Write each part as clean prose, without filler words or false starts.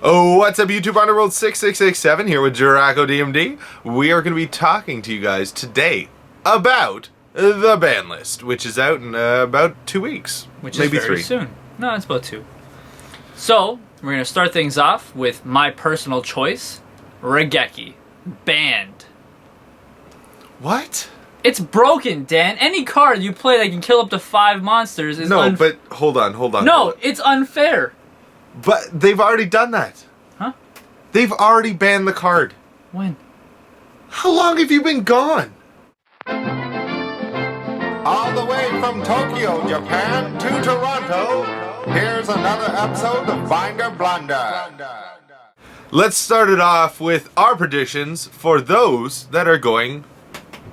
Oh, what's up YouTube? Underworld6667 here with Juraco DMD. We are going to be talking to you guys today about the Banlist, which is out in about 2 weeks. Which maybe is very 3. soon. No, it's about 2. So, we're going to start things off with my personal choice, Regeki. Banned. What? It's broken, Dan. Any card you play that can kill up to 5 monsters is No, but hold on. No, hold on. it's unfair. But they've already done that. Huh? They've already banned the card. When? How long have you been gone? All the way from Tokyo, Japan to Toronto, here's another episode of Binder Blunder. Let's start it off with our predictions for those that are going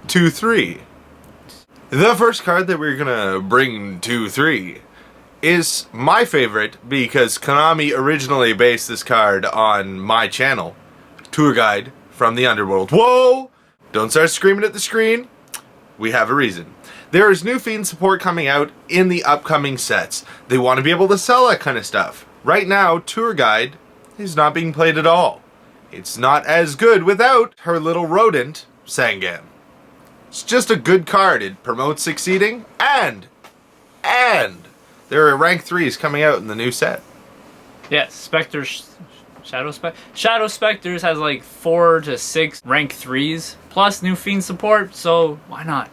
2-3. The first card that we're gonna bring to 3 is my favorite because Konami originally based this card on my channel, Tour Guide from the Underworld. Whoa! Don't start screaming at the screen. We have a reason. There is new Fiend support coming out in the upcoming sets. They want to be able to sell that kind of stuff. Right now, Tour Guide is not being played at all. It's not as good without her little rodent, Sangam. It's just a good card. It promotes succeeding, and there are rank 3s coming out in the new set. Yes, Shadow Specters has like 4 to 6 rank 3s, plus new Fiend support, so why not?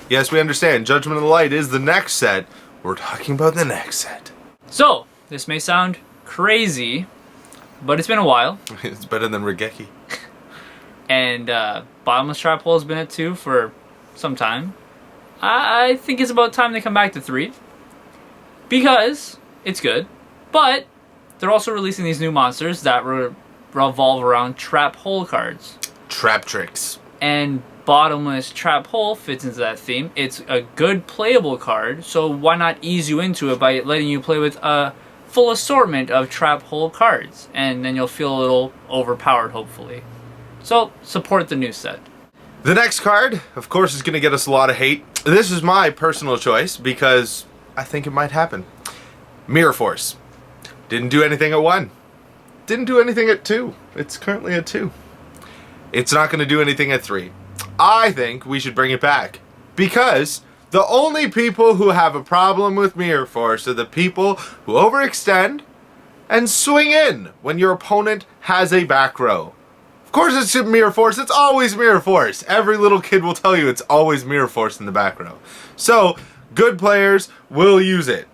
Yes, we understand. Judgment of the Light is the next set. We're talking about the next set. So, this may sound crazy, but it's been a while. It's better than Regeki. And Bottomless Trap Hole has been at 2 for some time. I think it's about time they come back to 3. Because it's good. But they're also releasing these new monsters that revolve around Trap Hole cards. Trap tricks. And Bottomless Trap Hole fits into that theme. It's a good playable card, so why not ease you into it by letting you play with a full assortment of Trap Hole cards, and then you'll feel a little overpowered, hopefully. So, support the new set. The next card, of course, is going to get us a lot of hate. This is my personal choice because I think it might happen. Mirror Force. Didn't do anything at 1. Didn't do anything at 2. It's currently at 2. It's not going to do anything at 3. I think we should bring it back because the only people who have a problem with Mirror Force are the people who overextend and swing in when your opponent has a back row. Of course it's Mirror Force, it's always Mirror Force. Every little kid will tell you it's always Mirror Force in the back row. So, good players will use it.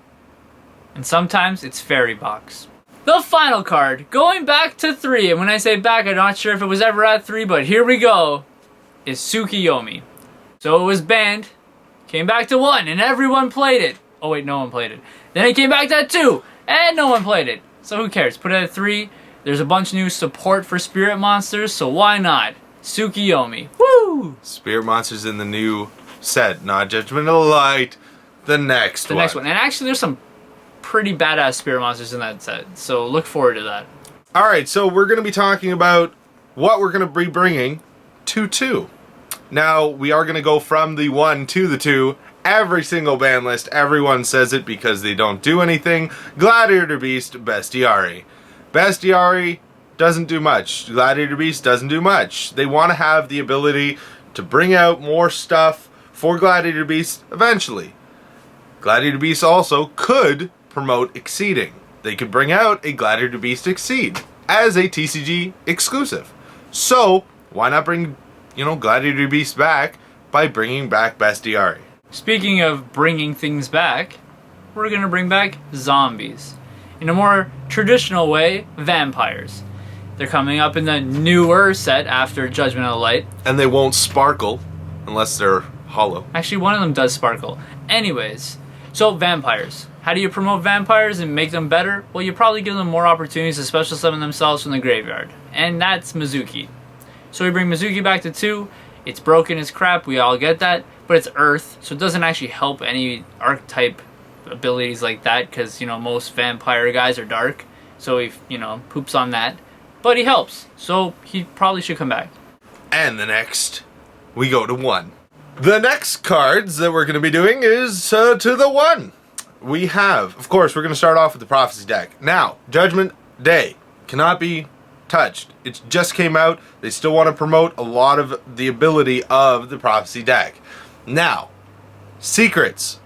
And sometimes it's Fairy Box. The final card, going back to 3, and when I say back, I'm not sure if it was ever at 3, but here we go, is Tsukiyomi. So it was banned, came back to 1, and everyone played it. Oh wait, no one played it. Then it came back to 2, and no one played it. So who cares? Put it at 3. There's a bunch of new support for spirit monsters, so why not? Tsukiyomi. Woo! Spirit monsters in the new set, not Judgment of the Light. The next one. And actually there's some pretty badass spirit monsters in that set, so look forward to that. Alright, so we're going to be talking about what we're going to be bringing to 2. Now, we are going to go from the 1 to the 2. Every single ban list, everyone says it because they don't do anything. Gladiator Beast, Bestiari. Bestiari doesn't do much. Gladiator Beast doesn't do much. They want to have the ability to bring out more stuff for Gladiator Beast eventually. Gladiator Beast also could promote Exceeding. They could bring out a Gladiator Beast Exceed as a TCG exclusive. So, why not bring, Gladiator Beast back by bringing back Bestiari? Speaking of bringing things back, we're going to bring back zombies. In a more traditional way, vampires. They're coming up in the newer set after Judgment of the Light. And they won't sparkle unless they're hollow. Actually, one of them does sparkle. Anyways, so vampires. How do you promote vampires and make them better? Well, you probably give them more opportunities to special summon themselves from the graveyard. And that's Mizuki. So we bring Mizuki back to 2. It's broken as crap, we all get that. But it's Earth, so it doesn't actually help any archetype abilities like that, because most vampire guys are dark, so he poops on that, but he helps, so he probably should come back. And the next we go to 1. The next cards that we're going to be doing is to the 1. We have, of course, we're going to start off with the Prophecy deck. Now, Judgment Day. Cannot be touched. It just came out. They still want to promote a lot of the ability of the Prophecy deck. Now, secrets.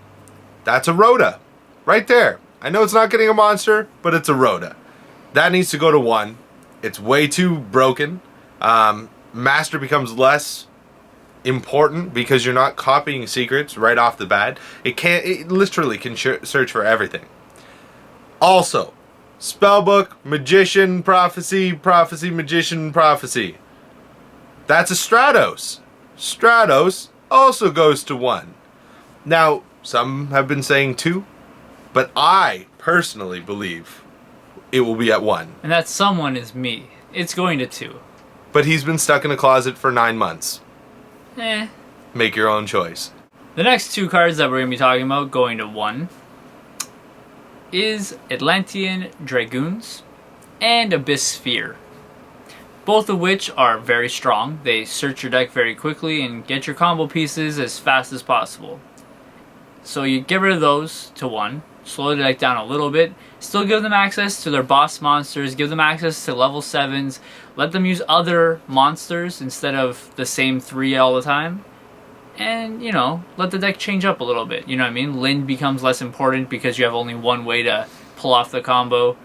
That's a Rhoda. Right there. I know it's not getting a monster, but it's a Rhoda. That needs to go to 1. It's way too broken. Master becomes less important because you're not copying secrets right off the bat. It literally can search for everything. Also, Spellbook, Magician, Prophecy, Prophecy, Magician, Prophecy. That's a Stratos. Stratos also goes to 1. Now, some have been saying 2, but I personally believe it will be at 1. And that someone is me. It's going to 2. But he's been stuck in a closet for 9 months. Eh. Make your own choice. The next 2 cards that we're going to be talking about going to 1 is Atlantean Dragoons and Abyss Sphere. Both of which are very strong. They search your deck very quickly and get your combo pieces as fast as possible. So you get rid of those to 1, slow the deck down a little bit, still give them access to their boss monsters, give them access to level 7s, let them use other monsters instead of the same 3 all the time, and, you know, let the deck change up a little bit, you know what I mean? Lind becomes less important because you have only one way to pull off the combo.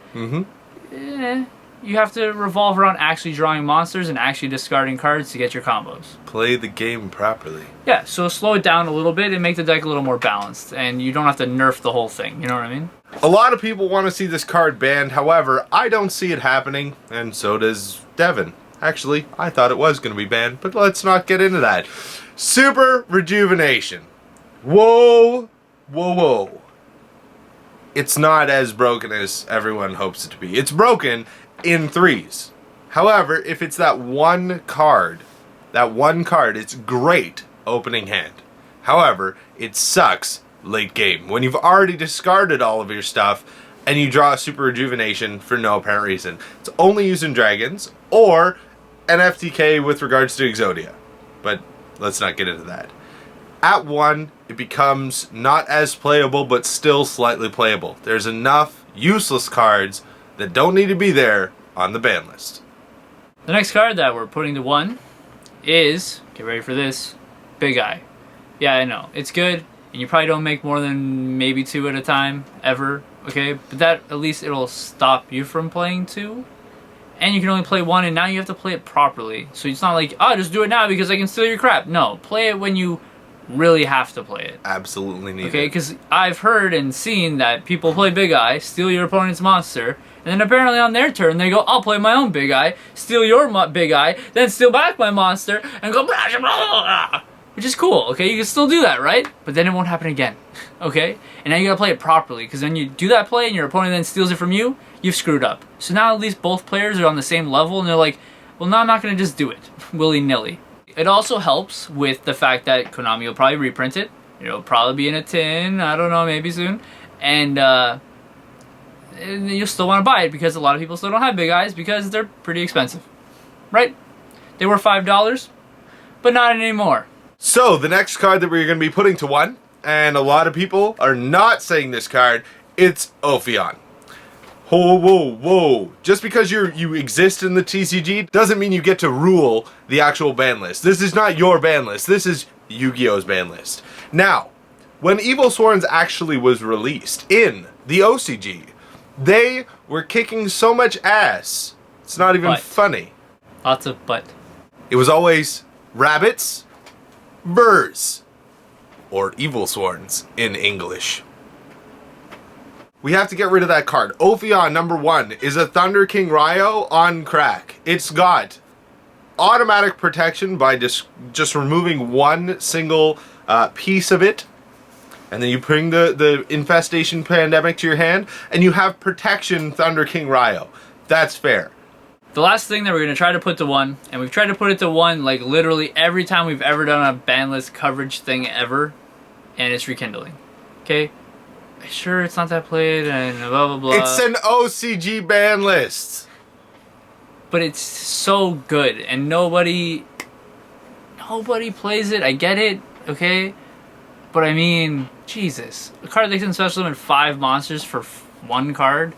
You have to revolve around actually drawing monsters and actually discarding cards to get your combos. Play the game properly. Yeah, so slow it down a little bit and make the deck a little more balanced, and you don't have to nerf the whole thing, you know what I mean? A lot of people want to see this card banned, however, I don't see it happening, and so does Devin. Actually, I thought it was going to be banned, but let's not get into that. Super Rejuvenation. Whoa, whoa, whoa. It's not as broken as everyone hopes it to be. It's broken in 3s. However, if it's that one card, it's great opening hand. However, it sucks late game when you've already discarded all of your stuff and you draw a Super Rejuvenation for no apparent reason. It's only used in dragons or an FTK with regards to Exodia. But let's not get into that. At 1, it becomes not as playable, but still slightly playable. There's enough useless cards that don't need to be there on the ban list. The next card that we're putting to 1 is, get ready for this, Big Eye. Yeah, I know, it's good, and you probably don't make more than maybe 2 at a time, ever, okay? But that, at least it'll stop you from playing 2. And you can only play 1, and now you have to play it properly. So it's not like, oh, just do it now because I can steal your crap. No, play it when you really have to play it. Absolutely need Okay, it. because I've heard and seen that people play Big Eye, steal your opponent's monster, and then apparently on their turn they go, I'll play my own Big Eye, steal your Big Eye, then steal back my monster, and go blah, blah, blah, blah. Which is cool, okay? You can still do that, right? But then it won't happen again, okay? And now you gotta play it properly, because then you do that play and your opponent then steals it from you, you've screwed up. So now at least both players are on the same level, and they're like, well, no, I'm not gonna just do it, willy-nilly. It also helps with the fact that Konami will probably reprint it. It'll probably be in a tin, I don't know, maybe soon. And you'll still want to buy it because a lot of people still don't have Big Eyes because they're pretty expensive. Right? They were $5, but not anymore. So, the next card that we're going to be putting to 1, and a lot of people are not saying this card, it's Ophion. Whoa, whoa, whoa. Just because you exist in the TCG doesn't mean you get to rule the actual ban list. This is not your ban list. This is Yu-Gi-Oh's ban list. Now, when Evil Sworns actually was released in the OCG, they were kicking so much ass. It's not even funny. Lots of butt. It was always rabbits, birds, or Evil Sworns in English. We have to get rid of that card. Ophion number 1 is a Thunder King Ryo on crack. It's got automatic protection by just removing one single piece of it. And then you bring the Infestation Pandemic to your hand, and you have protection Thunder King Ryo. That's fair. The last thing that we're going to try to put to 1, and we've tried to put it to 1 like literally every time we've ever done a ban list coverage thing ever, and it's Rekindling. Okay? Sure, it's not that played, and blah blah blah. It's an OCG ban list. But it's so good, and nobody plays it. I get it, okay? But I mean, Jesus. A card that can special summon 5 monsters for 1 card?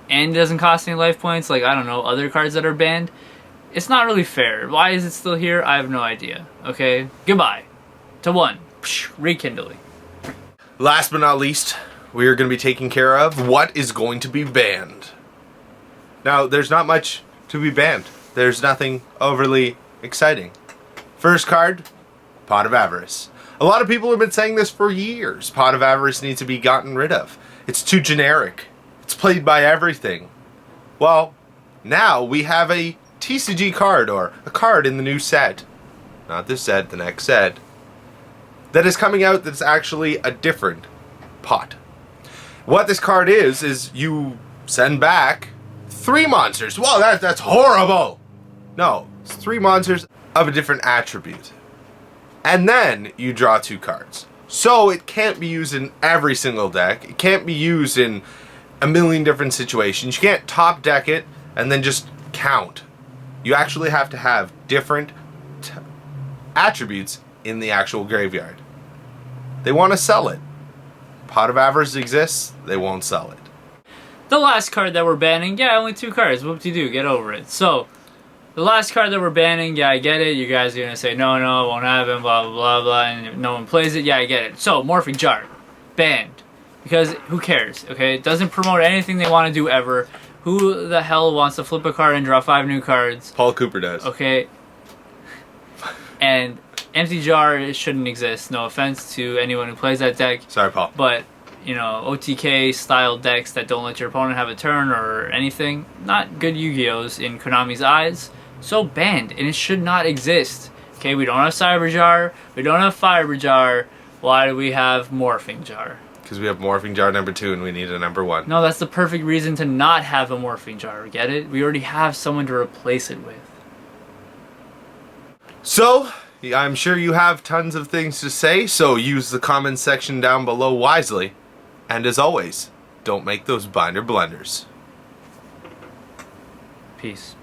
and it doesn't cost any life points, like, I don't know, other cards that are banned, it's not really fair. Why is it still here? I have no idea. Okay? Goodbye. To 1. Rekindling. Last but not least, we are going to be taking care of what is going to be banned. Now, there's not much to be banned. There's nothing overly exciting. First card, Pot of Avarice. A lot of people have been saying this for years. Pot of Avarice needs to be gotten rid of. It's too generic. It's played by everything. Well, now we have a TCG card, or a card in the new set. Not this set, the next set. That is coming out that's actually a different pot. What this card is you send back 3 monsters. Well, that's horrible! No, it's 3 monsters of a different attribute. And then you draw 2 cards. So it can't be used in every single deck. It can't be used in a million different situations. You can't top deck it and then just count. You actually have to have different attributes in the actual graveyard. They want to sell it. Pot of Avarice exists, they won't sell it. The last card that we're banning, yeah, only 2 cards. Whoop-de-doo, get over it. So, the last card that we're banning, yeah, I get it. You guys are going to say, no, it won't happen, blah, blah, blah, blah, and no one plays it. Yeah, I get it. So, Morphing Jar, banned. Because who cares, okay? It doesn't promote anything they want to do ever. Who the hell wants to flip a card and draw 5 new cards? Paul Cooper does. Okay. And Empty Jar shouldn't exist. No offense to anyone who plays that deck. Sorry, Paul. But, you know, OTK style decks that don't let your opponent have a turn or anything, not good Yu-Gi-Ohs in Konami's eyes. So banned, and it should not exist. Okay, we don't have Cyber Jar, we don't have Fiber Jar. Why do we have Morphing Jar? Because we have Morphing Jar number 2 and we need a number 1. No, that's the perfect reason to not have a Morphing Jar, get it? We already have someone to replace it with. So, I'm sure you have tons of things to say, so use the comments section down below wisely. And as always, don't make those binder blunders. Peace.